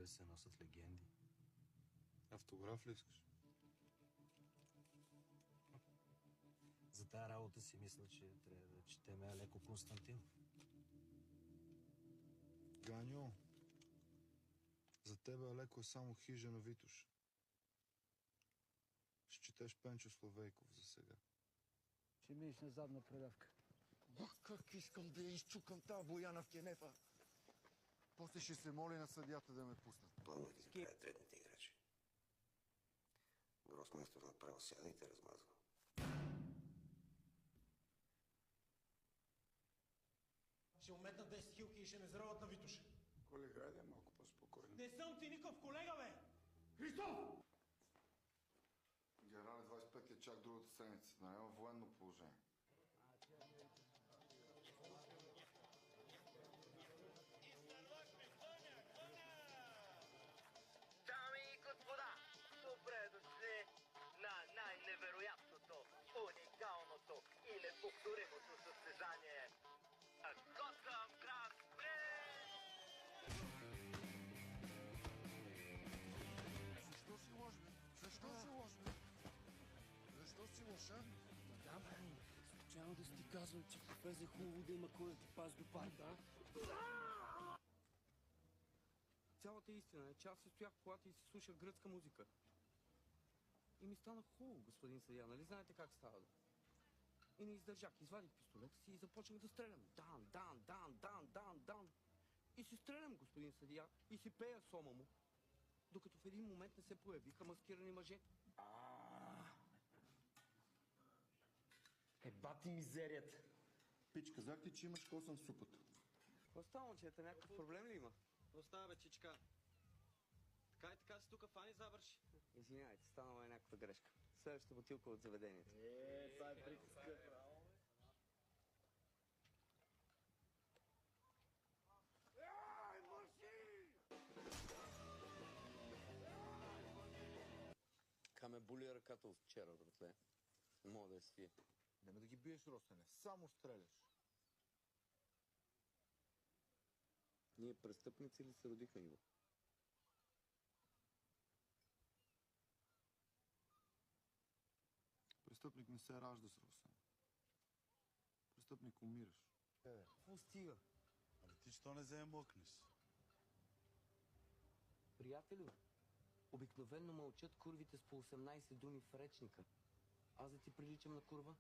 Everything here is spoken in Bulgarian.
без се носят легенди. Автограф ли искаш? За тая работа си мисля, че трябва да четеме Алеко Константинов. Ганьо, за тебе Алеко е само хижа на Витош. Ще четеш Пенчо Словейков за сега. Ще минеш на задна предавка. Как искам да я изчукам тази Бояна в кенефа. После ще се моли на съдията да ме пуснат. Плановете ги правят вредните играчи. Гросмайстор направил сяда и те размазва. Ще му метнат 10 хилки и ще ме зароват на Витоша. Коли, хайде малко по-спокойно. Не съм ти никакъв колега, бе! Христов! Генерал 25 е чак другата седмица. Да няма военно положение. Дами и господа, добре дошли на най-невероятното, уникалното и неповторимото състезание Gotham Grand Prix! Защо си лош, бе? Защо си лош, бе? Защо си лоша? Да, бе, случайно да си ти казвам, че професор е хубаво да има кой да ти пази до парка. Цялата истина е, че аз се стоях в колата и си слушах гръцка музика. И ми стана хубаво, господин съдия, нали знаете как става? И не издържах, извадих пистолета си и започнах да стрелям. Дан. И си стрелям, господин съдия, и си пея сома му. Докато в един момент не се появиха маскирани мъже. Бати мизерията. Пич, казах ти, че имаш косъм в супата. Какво става, момчета? Някакъв проблем ли има? Какво става, бе, чичка? Така и така си тук, фани завърши. Извинявайте, станала е някаква грешка. Следващата бутилка от заведението. Това е приказка. Ка ме боли ръката от вчера, братле. Не мога да я свия. Нема да ги биеш, Росене. Само стреляш. Ние престъпници ли се родихме, Иво? Престъпник не се ражда с Русен. Престъпник умираш. Какво стига? Абе ти що не вземе млъкнеш? Приятелю, обикновенно мълчат курвите с по 18 думи в речника. Аз да ти приличам на курва?